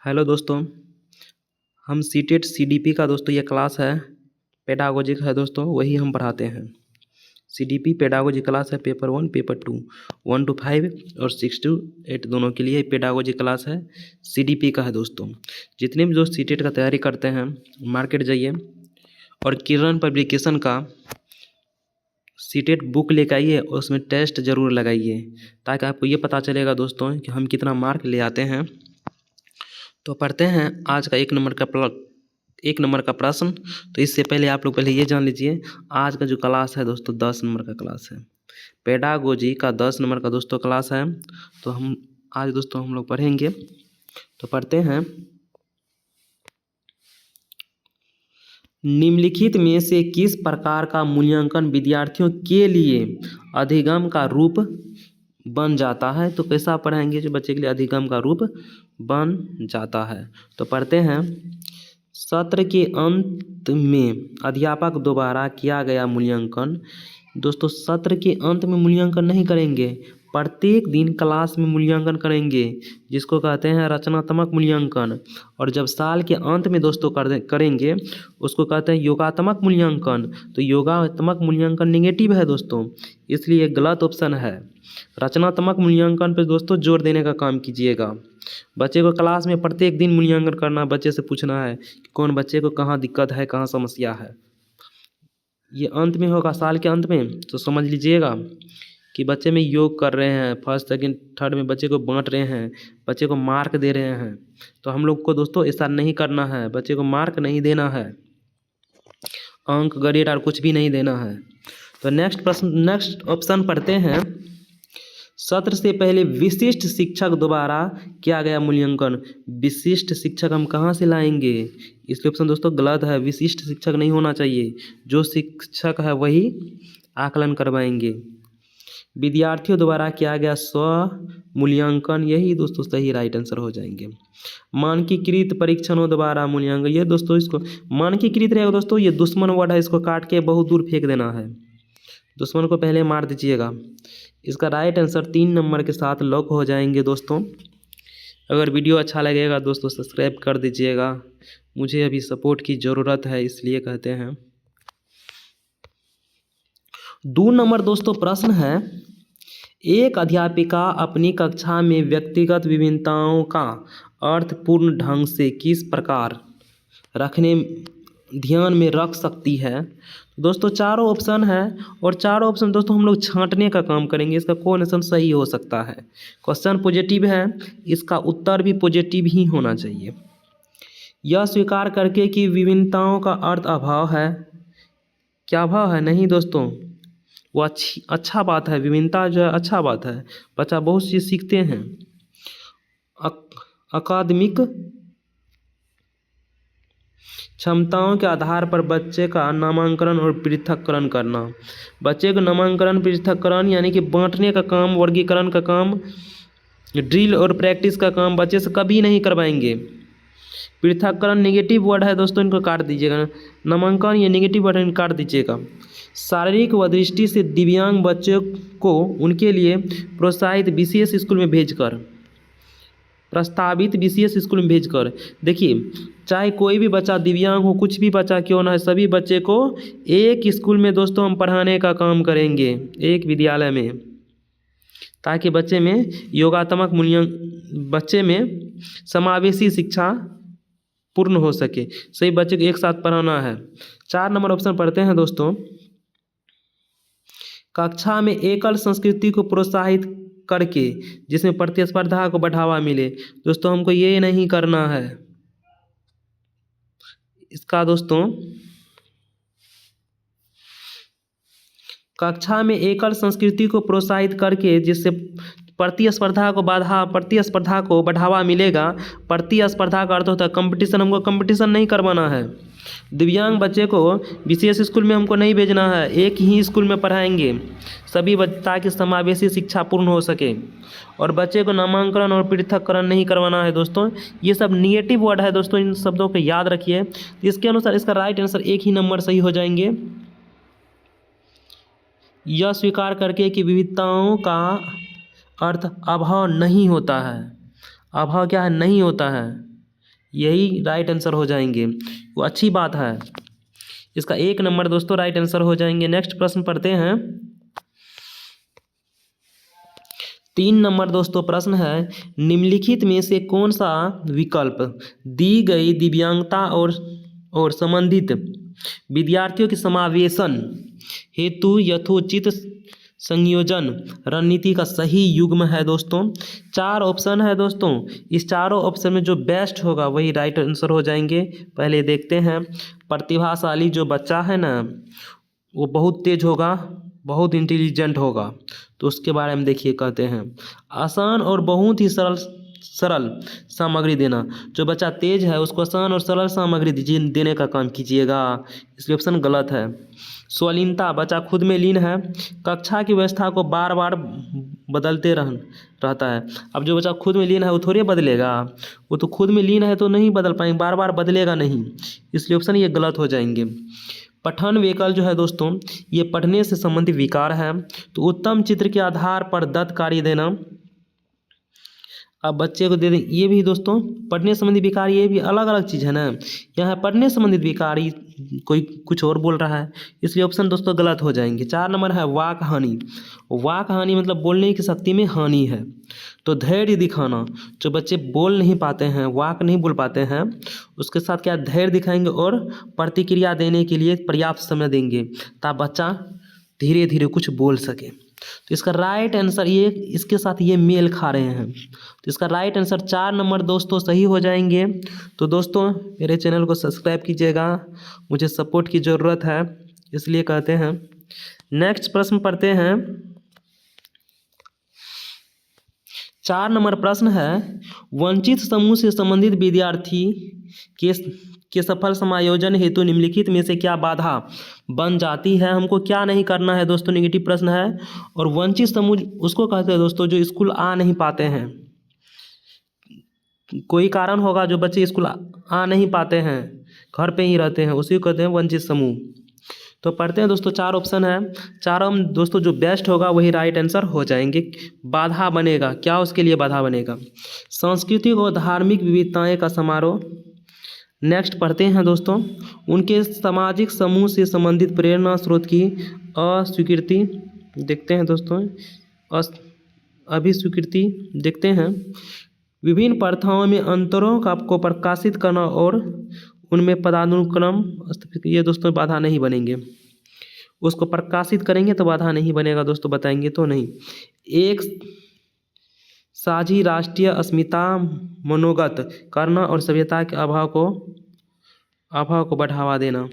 Hello दोस्तों। हम CTET CDP का दोस्तों ये क्लास है, पेडागोजी का है दोस्तों, वही हम पढ़ाते हैं। सीडीपी पेडागोजी क्लास है, पेपर 1 पेपर 2 1 to 5 और 6 to 8 दोनों के लिए पेडागोजी क्लास है। सीडीपी का है दोस्तों। जितने भी दोस्त सीटेट का तैयारी करते हैं मार्केट जाइए और किरण पब्लिकेशन का सीटेट बुक लेकर आइए और उसमें टेस्ट ज़रूर लगाइए, ताकि आपको ये पता चलेगा दोस्तों कि हम कितना मार्क ले आते हैं। तो पढ़ते हैं आज का एक नंबर का प्रश्न। तो इससे पहले आप लोग पहले ये जान लीजिए, आज का जो क्लास है दोस्तों 10 नंबर का क्लास है, पेडागोजी का 10 नंबर का दोस्तों क्लास है। तो हम आज दोस्तों हम लोग पढ़ेंगे। तो पढ़ते हैं, निम्नलिखित में से किस प्रकार का मूल्यांकन विद्यार्थियों के लिए अधिगम का रूप बन जाता है। तो कैसा पढ़ाएंगे जो बच्चे के लिए अधिगम का रूप बन जाता है। तो पढ़ते हैं, सत्र के अंत में अध्यापक द्वारा किया गया मूल्यांकन। दोस्तों सत्र के अंत में मूल्यांकन नहीं करेंगे, प्रत्येक दिन क्लास में मूल्यांकन करेंगे, जिसको कहते हैं रचनात्मक मूल्यांकन। और जब साल के अंत में दोस्तों करेंगे उसको कहते हैं योगात्मक मूल्यांकन। तो योगात्मक मूल्यांकन नेगेटिव है दोस्तों, इसलिए गलत ऑप्शन है। रचनात्मक मूल्यांकन पर दोस्तों जोर देने का काम कीजिएगा। बच्चे को क्लास में प्रत्येक दिन मूल्यांकन करना, बच्चे से पूछना है कि कौन बच्चे को कहाँ दिक्कत है, कहाँ समस्या है। ये अंत में होगा, साल के अंत में। तो समझ लीजिएगा कि बच्चे में योग कर रहे हैं, फर्स्ट सेकंड थर्ड में बच्चे को बांट रहे हैं, बच्चे को मार्क दे रहे हैं। तो हम लोग को दोस्तों ऐसा नहीं करना है, बच्चे को मार्क नहीं देना है, अंक ग्रेड और कुछ भी नहीं देना है। तो नेक्स्ट ऑप्शन पढ़ते हैं, सत्र से पहले विशिष्ट शिक्षक द्वारा किया गया मूल्यांकन। विशिष्ट शिक्षक हम कहाँ से लाएंगे, इसलिए ऑप्शन दोस्तों गलत है। विशिष्ट शिक्षक नहीं होना चाहिए, जो शिक्षक है वही आकलन करवाएंगे। विद्यार्थियों द्वारा किया गया स्व मूल्यांकन, यही दोस्तों सही राइट आंसर हो जाएंगे। मानकीकृत परीक्षणों द्वारा मूल्यांकन, ये दोस्तों इसको मानकीकृत रहेगा दोस्तों, ये दुश्मन वर्ड है, इसको काट के बहुत दूर फेंक देना है, दुश्मन को पहले मार दीजिएगा। इसका राइट आंसर 3 नंबर के साथ लॉक हो जाएंगे दोस्तों। अगर वीडियो अच्छा लगेगा दोस्तों सब्सक्राइब कर दीजिएगा, मुझे अभी सपोर्ट की ज़रूरत है, इसलिए कहते हैं। 2 नंबर दोस्तों प्रश्न है, एक अध्यापिका अपनी कक्षा में व्यक्तिगत विभिन्नताओं का अर्थपूर्ण ढंग से किस प्रकार रखने ध्यान में रख सकती है। दोस्तों चारों ऑप्शन है और चारों ऑप्शन दोस्तों हम लोग छांटने का काम करेंगे, इसका कौन ऑप्शन सही हो सकता है। क्वेश्चन पॉजिटिव है, इसका उत्तर भी पॉजिटिव ही होना चाहिए। यह स्वीकार करके कि विभिन्नताओं का अर्थ अभाव है, क्या अभाव है, नहीं दोस्तों, वो अच्छा बात है, विभिन्नता जो है अच्छा बात है, बच्चा बहुत चीज़ सीखते हैं। अकादमिक क्षमताओं के आधार पर बच्चे का नामांकन और पृथक्करण करना। बच्चे को नामांकन पृथक्करण यानी कि बांटने का काम, वर्गीकरण का काम, ड्रिल और प्रैक्टिस का काम बच्चे से कभी नहीं करवाएंगे। पृथक्करण नेगेटिव वर्ड है दोस्तों, इनको काट दीजिएगा। नामांकन ये नेगेटिव वर्ड है, इनको काट दीजिएगा। शारीरिक व दृष्टि से दिव्यांग बच्चों को उनके लिए प्रोत्साहित विशेष स्कूल में भेजकर, प्रस्तावित विशेष स्कूल में भेजकर। देखिए चाहे कोई भी बच्चा दिव्यांग हो, कुछ भी बच्चा क्यों ना है, सभी बच्चे को एक स्कूल में दोस्तों हम पढ़ाने का काम करेंगे, एक विद्यालय में, ताकि बच्चे में योगात्मक बच्चे में समावेशी शिक्षा पूर्ण हो सके। सही बच्चे को एक साथ पढ़ाना है। 4 नंबर ऑप्शन पढ़ते हैं दोस्तों, कक्षा में एकल संस्कृति को प्रोत्साहित करके जिसमें प्रतिस्पर्धा को बढ़ावा मिले। दोस्तों हमको ये नहीं करना है, इसका दोस्तों कक्षा में एकल संस्कृति को प्रोत्साहित करके जिससे प्रतिस्पर्धा को बढ़ावा मिलेगा। प्रतिस्पर्धा का अर्थ होता है कंपटीशन, हमको कंपटीशन नहीं करवाना है। दिव्यांग बच्चे को विशेष स्कूल में हमको नहीं भेजना है, एक ही स्कूल में पढ़ाएंगे सभी बच्चे, ताकि समावेशी शिक्षा पूर्ण हो सके। और बच्चे को नामांकन और पृथक्करण नहीं करवाना है दोस्तों, ये सब निगेटिव वर्ड है दोस्तों, इन शब्दों को याद रखिए। इसके अनुसार इसका राइट आंसर 1 ही नंबर सही हो जाएंगे। यह स्वीकार करके कि विविधताओं का अर्थ अभाव नहीं होता है। अभाव क्या है, नहीं होता है। यही राइट आंसर हो जाएंगे, वो अच्छी बात है। इसका 1 नंबर दोस्तों राइट आंसर हो जाएंगे। नेक्स्ट प्रश्न पढ़ते हैं। 3 नंबर दोस्तों प्रश्न है, निम्नलिखित में से कौन सा विकल्प दी गई दिव्यांगता और संबंधित विद्यार्थियों के समावेशन हेतु यथोचित संयोजन रणनीति का सही युग्म है दोस्तों? 4 ऑप्शन है दोस्तों, इस चारों ऑप्शन में जो बेस्ट होगा वही राइट आंसर हो जाएंगे। पहले देखते हैं। प्रतिभाशाली जो बच्चा है ना, वो बहुत तेज होगा, बहुत इंटेलिजेंट होगा, तो उसके बारे में देखिए कहते हैं। आसान और बहुत ही सरल सामग्री देना, जो बच्चा तेज है उसको आसान और सरल सामग्री देने का काम कीजिएगा, इसलिए ऑप्शन गलत है। स्वलीनता, बच्चा खुद में लीन है, कक्षा की व्यवस्था को बार बार बदलते रहता है। अब जो बच्चा खुद में लीन है वो थोड़ी बदलेगा, वो तो खुद में लीन है तो नहीं बदल पाएंगे, बार बार बदलेगा नहीं, इसलिए ऑप्शन ये गलत हो जाएंगे। पठन विकल जो है दोस्तों, ये पढ़ने से संबंधित विकार है, तो उत्तम चित्र के आधार पर दत्त कार्य देना। अब बच्चे को दे दें, ये भी दोस्तों पढ़ने संबंधी विकार, ये भी अलग अलग चीज़ है ना। यहाँ पढ़ने संबंधित विकार कोई कुछ और बोल रहा है, इसलिए ऑप्शन दोस्तों गलत हो जाएंगे। 4 नंबर है वाक हानि। वाक हानि मतलब बोलने की शक्ति में हानि है, तो धैर्य दिखाना, जो बच्चे बोल नहीं पाते हैं, वाक नहीं बोल पाते हैं, उसके साथ क्या धैर्य दिखाएंगे और प्रतिक्रिया देने के लिए पर्याप्त समय देंगे, ताकि बच्चा धीरे धीरे कुछ बोल सके। तो इसका राइट आंसर ये, इसके साथ ये मेल खा रहे हैं, तो इसका राइट आंसर 4 नंबर दोस्तों सही हो जाएंगे। तो दोस्तों मेरे चैनल को सब्सक्राइब कीजिएगा, मुझे सपोर्ट की ज़रूरत है, इसलिए कहते हैं। नेक्स्ट प्रश्न पढ़ते हैं। 4 नंबर प्रश्न है, वंचित समूह से संबंधित विद्यार्थी के सफल समायोजन हेतु निम्नलिखित में से क्या बाधा बन जाती है? हमको क्या नहीं करना है दोस्तों, नेगेटिव प्रश्न है। और वंचित समूह उसको कहते हैं दोस्तों जो स्कूल आ नहीं पाते हैं, कोई कारण होगा जो बच्चे स्कूल आ नहीं पाते हैं, घर पे ही रहते हैं, उसी को कहते हैं वंचित समूह। तो पढ़ते हैं दोस्तों, 4 ऑप्शन है, चारों में दोस्तों जो बेस्ट होगा वही राइट आंसर हो जाएंगे। बाधा बनेगा, क्या उसके लिए बाधा बनेगा? सांस्कृतिक और धार्मिक विविधताएं का समारोह। नेक्स्ट पढ़ते हैं दोस्तों, उनके सामाजिक समूह से संबंधित प्रेरणा स्रोत की अस्वीकृति। देखते हैं दोस्तों, अभिस्वीकृति देखते हैं। विभिन्न प्रथाओं में अंतरों को प्रकाशित करना और उनमें पदानुक्रम, ये दोस्तों बाधा नहीं बनेंगे, उसको प्रकाशित करेंगे तो बाधा नहीं बनेगा दोस्तों, बताएंगे तो नहीं। एक साझी राष्ट्रीय अस्मिता मनोगत करना और सभ्यता के अभाव को बढ़ावा देना।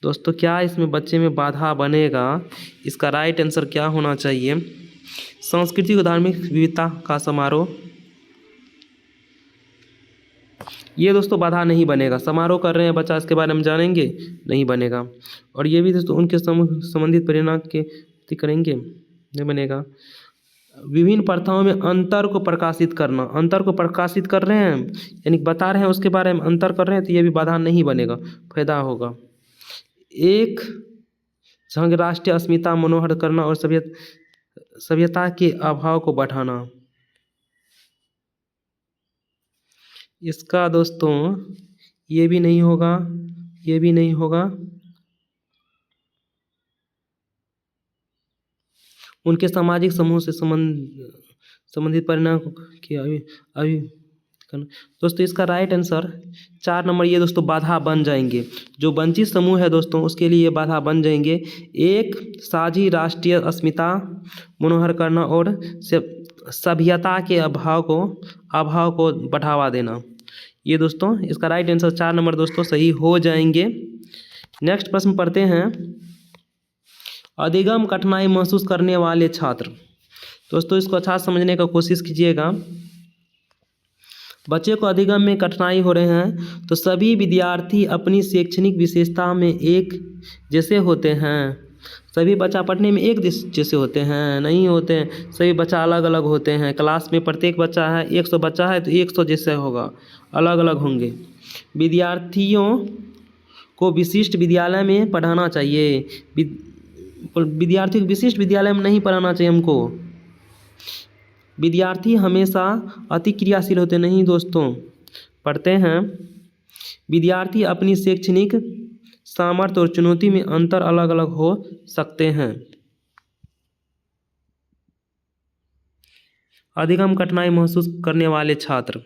दोस्तों क्या इसमें बच्चे में बाधा बनेगा? इसका राइट आंसर क्या होना चाहिए? सांस्कृतिक और धार्मिक विविधता का समारोह, ये दोस्तों बाधा नहीं बनेगा। समारोह कर रहे हैं बच्चा, इसके बारे में जानेंगे, नहीं बनेगा। और ये भी दोस्तों उनके संबंधित प्रेरणा के करेंगे, नहीं बनेगा। विभिन्न प्रथाओं में अंतर को प्रकाशित करना, अंतर को प्रकाशित कर रहे हैं यानी बता रहे हैं उसके बारे में, अंतर कर रहे हैं, तो ये भी बाधा नहीं बनेगा, फायदा होगा। एक संघ राष्ट्रीय अस्मिता मनोहर करना और सभ्यता के अभाव को बढ़ाना, इसका दोस्तों ये भी नहीं होगा, ये भी नहीं होगा। उनके सामाजिक समूह से संबंधित परिणाम की अभी दोस्तों इसका राइट आंसर 4 नंबर, ये दोस्तों बाधा बन जाएंगे। जो वंचित समूह है दोस्तों उसके लिए ये बाधा बन जाएंगे। एक साझी राष्ट्रीय अस्मिता मनोहर करना और सभ्यता के अभाव को बढ़ावा देना, ये दोस्तों इसका राइट आंसर 4 नंबर दोस्तों सही हो जाएंगे। नेक्स्ट प्रश्न पढ़ते हैं। अधिगम कठिनाई महसूस करने वाले छात्र, दोस्तों इसको अच्छा समझने का कोशिश कीजिएगा। बच्चे को अधिगम में कठिनाई हो रहे हैं तो सभी विद्यार्थी अपनी शैक्षणिक विशेषता में एक जैसे होते हैं। सभी बच्चा पढ़ने में एक जैसे होते हैं, नहीं होते हैं, सभी बच्चा अलग अलग होते हैं। क्लास में प्रत्येक बच्चा है, 100 बच्चा है तो 100 जैसे होगा, अलग अलग होंगे। विद्यार्थियों को विशिष्ट विद्यालय में पढ़ाना चाहिए, विद्यार्थी को विशिष्ट विद्यालय में नहीं पढ़ाना चाहिए हमको। विद्यार्थी हमेशा अति क्रियाशील होते नहीं दोस्तों, पढ़ते हैं, विद्यार्थी अपनी शैक्षणिक सामर्थ्य और चुनौती में अंतर अलग अलग हो सकते हैं। अधिगम कठिनाई महसूस करने वाले छात्र,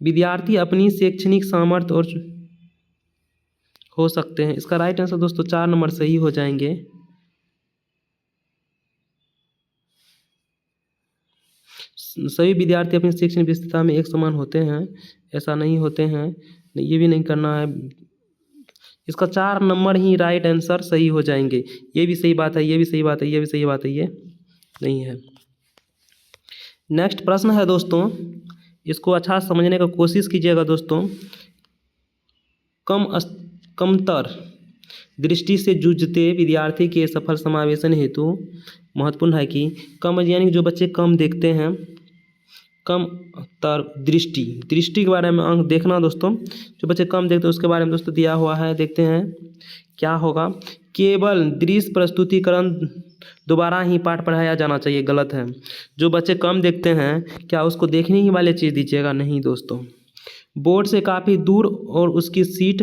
विद्यार्थी अपनी शैक्षणिक सामर्थ्य और हो सकते हैं। इसका राइट आंसर दोस्तों 4 नंबर सही हो जाएंगे। सभी विद्यार्थी अपनी शैक्षणिक विशेषता में एक समान होते हैं, ऐसा नहीं होते हैं, ये भी नहीं करना है। इसका 4 नंबर ही राइट आंसर सही हो जाएंगे। ये भी सही बात है, ये भी सही बात है, ये भी सही बात है, ये नहीं है। नेक्स्ट प्रश्न है दोस्तों, इसको अच्छा समझने का कोशिश कीजिएगा दोस्तों। कमतर दृष्टि से जूझते विद्यार्थी के सफल समावेशन हेतु महत्वपूर्ण है कि कम यानी जो बच्चे कम देखते हैं, कम तर दृष्टि के बारे में अंक देखना दोस्तों। जो बच्चे कम देखते हैं उसके बारे में दोस्तों दिया हुआ है, देखते हैं क्या होगा। केवल दृश्य प्रस्तुतिकरण दोबारा ही पाठ पढ़ाया जाना चाहिए, गलत है। जो बच्चे कम देखते हैं क्या उसको देखने ही वाले चीज़ दीजिएगा, नहीं दोस्तों। बोर्ड से काफ़ी दूर और उसकी सीट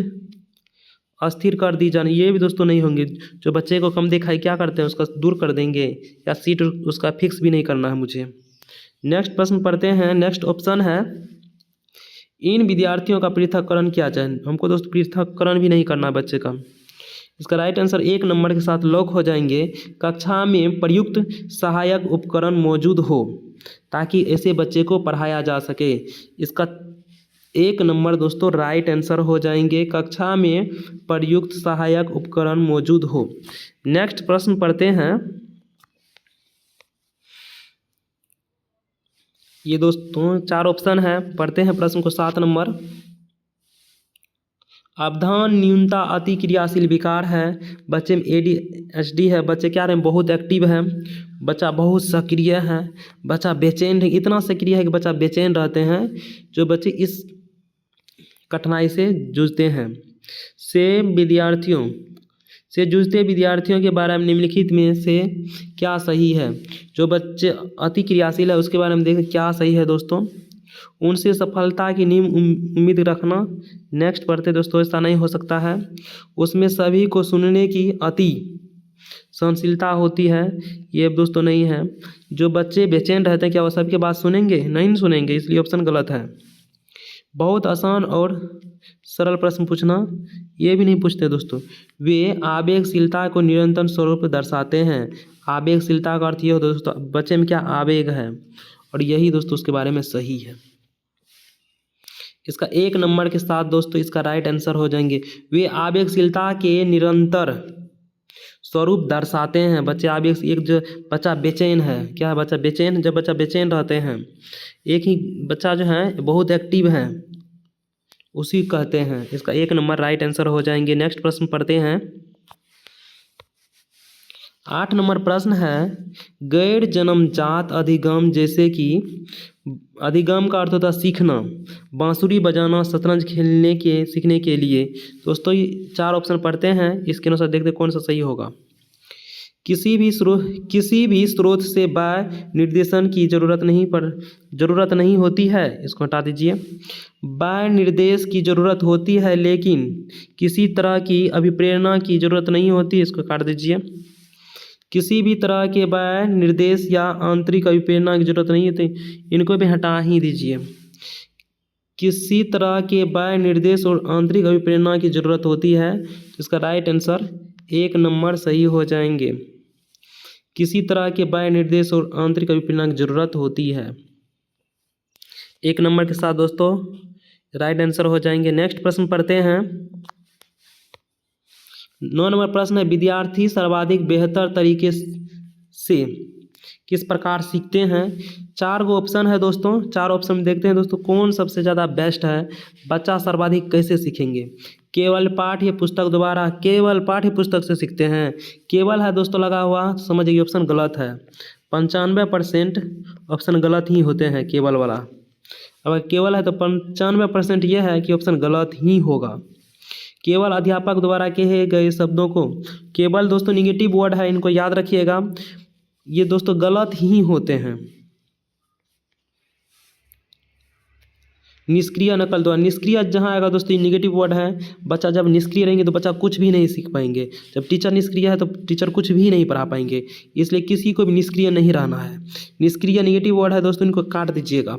अस्थिर कर दी जानी, ये भी दोस्तों नहीं होंगे। जो बच्चे को कम दिखाई क्या करते हैं, उसका दूर कर देंगे, या सीट उसका फिक्स भी नहीं करना है मुझे। नेक्स्ट प्रश्न पढ़ते हैं। नेक्स्ट ऑप्शन है, इन विद्यार्थियों का पृथक्करण किया जाए। हमको दोस्तों पृथक्करण भी नहीं करना है बच्चे का। इसका राइट आंसर 1 नंबर के साथ लॉक हो जाएंगे। कक्षा में प्रयुक्त सहायक उपकरण मौजूद हो ताकि ऐसे बच्चे को पढ़ाया जा सके। इसका 1 नंबर दोस्तों राइट आंसर हो जाएंगे। कक्षा में प्रयुक्त सहायक उपकरण मौजूद हो। नेक्स्ट प्रश्न पढ़ते हैं। ये दोस्तों 4 ऑप्शन है, पढ़ते हैं प्रश्न को। 7 नंबर, अवधान न्यूनता अति क्रियाशील विकार है। बच्चे में ADHD है, बच्चे क्या रहे हैं, बहुत एक्टिव है, बच्चा बहुत सक्रिय है, बच्चा बेचैन है, इतना सक्रिय है कि बच्चा बेचैन रहते हैं। जो बच्चे इस कठिनाई से जूझते हैं, जूझते विद्यार्थियों के बारे में निम्नलिखित में से क्या सही है। जो बच्चे अति क्रियाशील है उसके बारे में देखें क्या सही है दोस्तों। उनसे सफलता की नींव उम्मीद रखना। नेक्स्ट पढ़ते दोस्तों, ऐसा नहीं हो सकता है। उसमें सभी को सुनने की अति सहनशीलता होती है, ये दोस्तों नहीं है। जो बच्चे बेचैन रहते हैं क्या वो सबकी बात सुनेंगे, नहीं सुनेंगे, इसलिए ऑप्शन गलत है। बहुत आसान और सरल प्रश्न पूछना, ये भी नहीं पूछते दोस्तों। वे आवेगशीलता को निरंतर स्वरूप दर्शाते हैं। आवेगशीलता का अर्थ ये हो दोस्तों, बच्चे में क्या आवेग है, और यही दोस्तों उसके बारे में सही है। इसका 1 नंबर के साथ दोस्तों इसका राइट आंसर हो जाएंगे। वे आवेगशीलता के निरंतर स्वरूप दर्शाते हैं। बच्चे आवेग, एक जो बच्चा बेचैन है, क्या है बच्चा बेचैन, जब बच्चा बेचैन रहते हैं, एक ही बच्चा जो है बहुत एक्टिव है, उसी कहते हैं। इसका 1 नंबर राइट आंसर हो जाएंगे। नेक्स्ट प्रश्न पढ़ते हैं। 8 नंबर प्रश्न है, गैर जन्मजात अधिगम जैसे कि अधिगम का अर्थ होता है सीखना, बांसुरी बजाना, शतरंज खेलने के सीखने के लिए। दोस्तों ये 4 ऑप्शन पढ़ते हैं, इसके अनुसार देखते कौन सा सही होगा। किसी भी स्रोत से बाह्य निर्देशन की जरूरत नहीं होती है, इसको हटा दीजिए। बाह्य निर्देश की ज़रूरत होती है लेकिन किसी तरह की अभिप्रेरणा की ज़रूरत नहीं होती, इसको काट दीजिए। किसी भी तरह के बाह्य निर्देश या आंतरिक अभिप्रेरणा की जरूरत नहीं होती, इनको भी हटा ही दीजिए। किसी तरह के बाह्य निर्देश और आंतरिक अभिप्रेरणा की जरूरत होती है, तो इसका राइट आंसर 1 नंबर सही हो जाएंगे। किसी तरह के बाह्य निर्देश और आंतरिक अभिप्रेरणा की जरूरत होती है, 1 नंबर के साथ दोस्तों राइट आंसर हो जाएंगे। नेक्स्ट प्रश्न पढ़ते हैं। 9 नंबर प्रश्न है, विद्यार्थी सर्वाधिक बेहतर तरीके से किस प्रकार सीखते हैं। 4 गो ऑप्शन है दोस्तों, 4 ऑप्शन में देखते हैं दोस्तों कौन सबसे ज़्यादा बेस्ट है। बच्चा सर्वाधिक कैसे सीखेंगे, केवल पाठ्य पुस्तक द्वारा, केवल पाठ्य पुस्तक से सीखते हैं। केवल है दोस्तों लगा हुआ, समझिए ऑप्शन गलत है। 95% ऑप्शन गलत ही होते हैं केवल वाला। अगर केवल है तो 95% यह है कि ऑप्शन गलत ही होगा। केवल अध्यापक द्वारा कहे गए शब्दों को, केवल दोस्तों निगेटिव वर्ड है, इनको याद रखिएगा, ये दोस्तों गलत ही होते हैं। निष्क्रिय नकल द्वारा, निष्क्रिय जहाँ आएगा दोस्तों ये निगेटिव वर्ड है। बच्चा जब निष्क्रिय रहेंगे तो बच्चा कुछ भी नहीं सीख पाएंगे। जब टीचर निष्क्रिय है तो टीचर कुछ भी नहीं पढ़ा पाएंगे। इसलिए किसी को भी निष्क्रिय नहीं रहना है। निष्क्रिय निगेटिव वर्ड है दोस्तों, इनको काट दीजिएगा,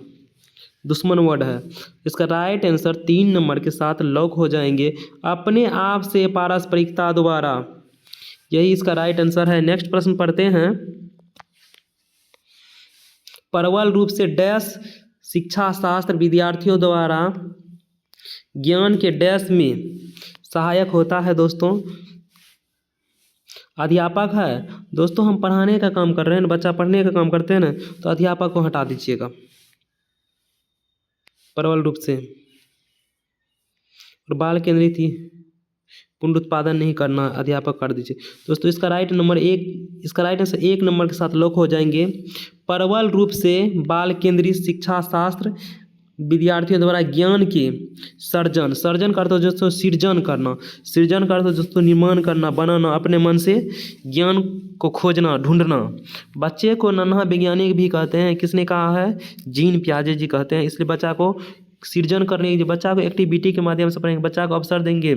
दुश्मन वर्ड है। इसका राइट आंसर 3 नंबर के साथ लॉक हो जाएंगे, अपने आप से पारस्परिकता द्वारा, यही इसका राइट आंसर है। नेक्स्ट प्रश्न पढ़ते हैं। प्रबल रूप से डैश शिक्षा शास्त्र विद्यार्थियों द्वारा ज्ञान के डैश में सहायक होता है दोस्तों। अध्यापक है दोस्तों, हम पढ़ाने का काम कर रहे हैं, बच्चा पढ़ने का काम करते हैं ना, तो अध्यापक को हटा दीजिएगा प्रबल रूप से। और बाल केंद्रित ही पुनरुत्पादन नहीं करना, अध्यापक कर दीजिए दोस्तों। इसका राइट आंसर 1 नंबर के साथ लॉक हो जाएंगे। प्रबल रूप से बाल केंद्रित शिक्षा शास्त्र विद्यार्थियों द्वारा ज्ञान के सर्जन करते हो दोस्तों, सृजन करते हो दोस्तों, निर्माण करना, बनाना, अपने मन से ज्ञान को खोजना, ढूंढना। बच्चे को नन्हा वैज्ञानिक भी कहते हैं, किसने कहा है? जीन पियाजे जी कहते हैं। इसलिए बच्चा को सृजन करने के, बच्चा को एक्टिविटी के माध्यम से पढ़ेंगे, बच्चा को अवसर देंगे,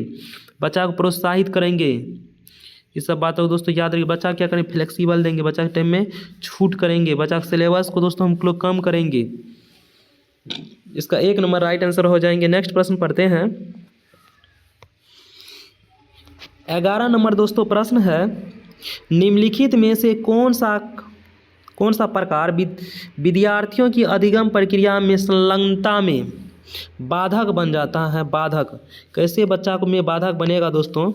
बच्चा को प्रोत्साहित करेंगे। इस सब बातों को दोस्तों याद रखिए। बच्चा क्या करें? फ्लेक्सिबल देंगे, बच्चा के टाइम में छूट करेंगे, बच्चा के सिलेबस को दोस्तों हम लोग कम करेंगे। इसका 1 नंबर राइट आंसर हो जाएंगे। नेक्स्ट प्रश्न पढ़ते हैं। 11 नंबर दोस्तों प्रश्न है, निम्नलिखित में से कौन सा प्रकार विद्यार्थियों की अधिगम प्रक्रिया में संलग्नता में बाधक बन जाता है? बाधक कैसे बच्चा को में बाधक बनेगा दोस्तों,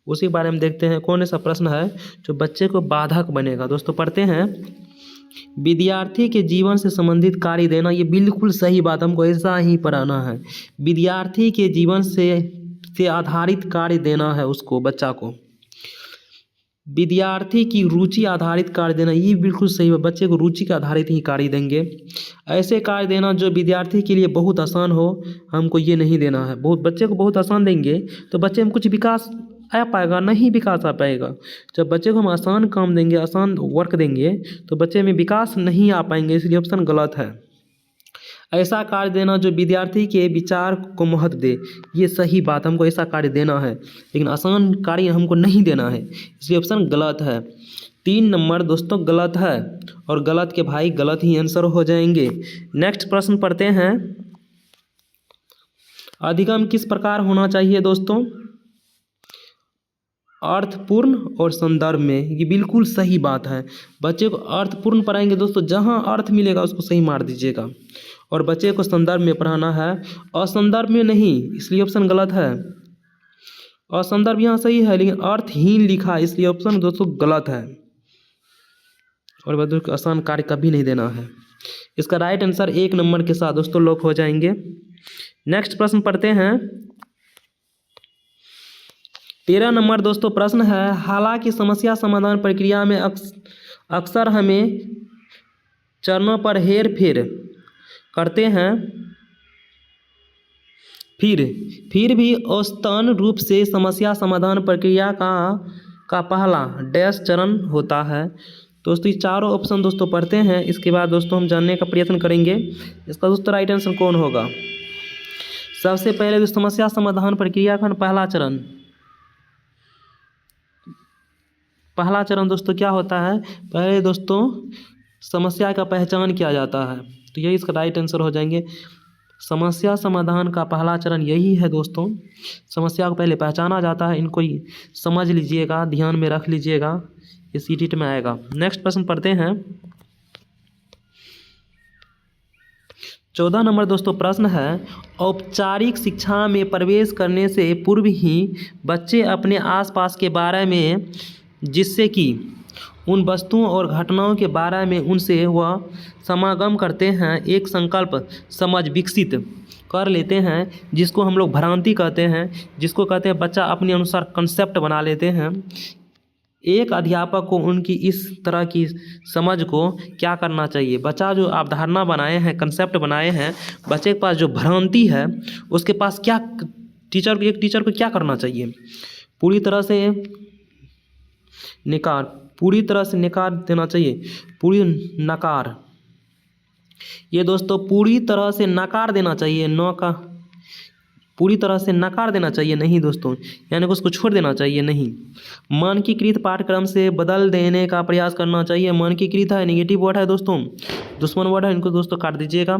उसी बारे में देखते हैं। कौन सा प्रश्न है जो बच्चे को बाधक बनेगा? दोस्तों पढ़ते हैं। विद्यार्थी के जीवन से संबंधित कार्य देना, ये बिल्कुल सही बात, हमको ऐसा ही पढ़ाना है। विद्यार्थी के जीवन से आधारित कार्य देना है उसको, बच्चा को। विद्यार्थी की रुचि आधारित कार्य देना, ये बिल्कुल सही है। बच्चे को रुचि के आधारित ही कार्य देंगे। ऐसे कार्य देना जो विद्यार्थी के लिए बहुत आसान हो, हमको ये नहीं देना है। बच्चे को बहुत आसान देंगे तो बच्चे में कुछ विकास आ पाएगा? नहीं विकास आ पाएगा। जब बच्चे को हम आसान काम देंगे, आसान वर्क देंगे, तो बच्चे में विकास नहीं आ पाएंगे। इसलिए ऑप्शन गलत है। ऐसा कार्य देना जो विद्यार्थी के विचार को महत्व दे, ये सही बात, हमको ऐसा कार्य देना है, लेकिन आसान कार्य हमको नहीं देना है। इसलिए ऑप्शन गलत है। 3 नंबर दोस्तों गलत है, और गलत के भाई गलत ही आंसर हो जाएंगे। नेक्स्ट प्रश्न पढ़ते हैं। अधिगम किस प्रकार होना चाहिए दोस्तों? अर्थपूर्ण और संदर्भ में, ये बिल्कुल सही बात है। बच्चे को अर्थपूर्ण पढ़ाएंगे दोस्तों, जहाँ अर्थ मिलेगा उसको सही मार दीजिएगा। और बच्चे को संदर्भ में पढ़ाना है, असंदर्भ में नहीं, इसलिए ऑप्शन गलत है। असंदर्भ यहाँ सही है, लेकिन अर्थहीन लिखा है, इसलिए ऑप्शन दोस्तों गलत है। और बच्चों को आसान कार्य कभी नहीं देना है। इसका राइट आंसर 1 नंबर के साथ दोस्तों लॉक हो जाएंगे। नेक्स्ट प्रश्न पढ़ते हैं। 13 नंबर दोस्तों प्रश्न है, हालांकि समस्या समाधान प्रक्रिया में अक्सर हमें चरणों पर हेर फेर करते हैं, फिर भी औसतन रूप से समस्या समाधान प्रक्रिया का पहला डैश चरण होता है। दोस्तों ये चारों ऑप्शन दोस्तों पढ़ते हैं, इसके बाद दोस्तों हम जानने का प्रयत्न करेंगे इसका दोस्तों राइट आंसर कौन होगा। सबसे पहले जो समस्या समाधान प्रक्रिया का पहला चरण दोस्तों क्या होता है? पहले दोस्तों समस्या का पहचान किया जाता है, तो यही इसका राइट आंसर हो जाएंगे। समस्या समाधान का पहला चरण यही है दोस्तों, समस्या को पहले पहचाना जाता है। इनको ही समझ लीजिएगा, ध्यान में रख लीजिएगा, ये सीटीटी में आएगा। नेक्स्ट प्रश्न पढ़ते हैं। 14 नंबर दोस्तों प्रश्न है, औपचारिक शिक्षा में प्रवेश करने से पूर्व ही बच्चे अपने आसपास के बारे में, जिससे कि उन वस्तुओं और घटनाओं के बारे में उनसे वह समागम करते हैं, एक संकल्प समझ विकसित कर लेते हैं, जिसको हम लोग भ्रांति कहते हैं, जिसको कहते हैं बच्चा अपने अनुसार कंसेप्ट बना लेते हैं। एक अध्यापक को उनकी इस तरह की समझ को क्या करना चाहिए? बच्चा जो अवधारणा बनाए हैं, कंसेप्ट बनाए हैं, बच्चे के पास जो भ्रांति है उसके पास क्या एक टीचर को क्या करना चाहिए? पूरी तरह से निकार देना चाहिए, पूरी नकार। ये दोस्तों पूरी तरह से नकार देना चाहिए, नौ का पूरी तरह से नकार देना चाहिए नहीं दोस्तों, यानी कि उसको छोड़ देना चाहिए नहीं। मानकीकृत पाठ्यक्रम से बदल देने का प्रयास करना चाहिए। मानकीकृत है निगेटिव वर्ड है दोस्तों, दुश्मन वर्ड है, इनको दोस्तों काट दीजिएगा।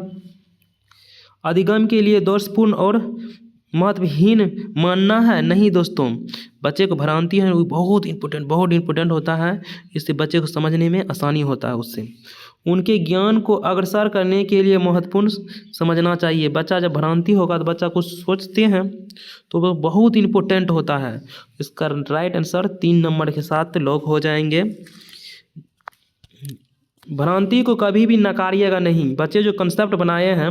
अधिगम के लिए दोषपूर्ण और महत्वहीन मानना है नहीं दोस्तों, बच्चे को भ्रांति है वो बहुत इंपॉर्टेंट होता है, इससे बच्चे को समझने में आसानी होता है उससे। उनके ज्ञान को अग्रसर करने के लिए महत्वपूर्ण समझना चाहिए। बच्चा जब भ्रांति होगा तो बच्चा कुछ सोचते हैं तो वो बहुत इंपॉर्टेंट होता है। इसका राइट आंसर 3 नंबर के साथ लॉक हो जाएंगे। भ्रांति को कभी भी नकारिएगा नहीं। बच्चे जो कंसेप्ट बनाए हैं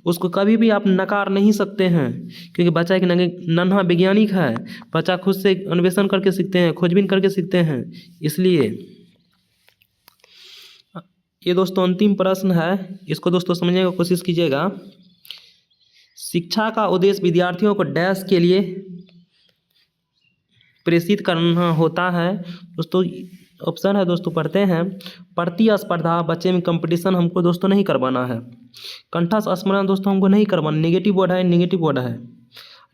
उसको कभी भी आप नकार नहीं सकते हैं, क्योंकि बच्चा एक नन्हा वैज्ञानिक है। बच्चा खुद से अन्वेषण करके सीखते हैं, खोजबीन करके सीखते हैं, इसलिए। ये दोस्तों अंतिम प्रश्न है, इसको दोस्तों समझने की कोशिश कीजिएगा। शिक्षा का उद्देश्य विद्यार्थियों को डैश के लिए प्रेषित करना होता है दोस्तों। ऑप्शन है दोस्तों, पढ़ते हैं। प्रतिस्पर्धा, बच्चे में कंपटीशन हमको दोस्तों नहीं करवाना है। कंठस्थ स्मरण दोस्तों हमको नहीं करवाना, नेगेटिव वर्ड है, नेगेटिव वर्ड है।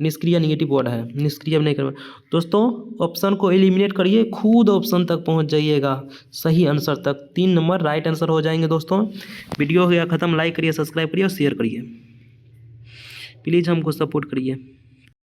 निष्क्रिय नेगेटिव वर्ड है, निष्क्रिय नहीं करवाना दोस्तों। ऑप्शन को एलिमिनेट करिए, खुद ऑप्शन तक पहुंच जाइएगा सही आंसर तक। 3 नंबर राइट आंसर हो जाएंगे दोस्तों। वीडियो हो गया ख़त्म, लाइक करिए, सब्सक्राइब करिए और शेयर करिए, प्लीज़ हमको सपोर्ट करिए।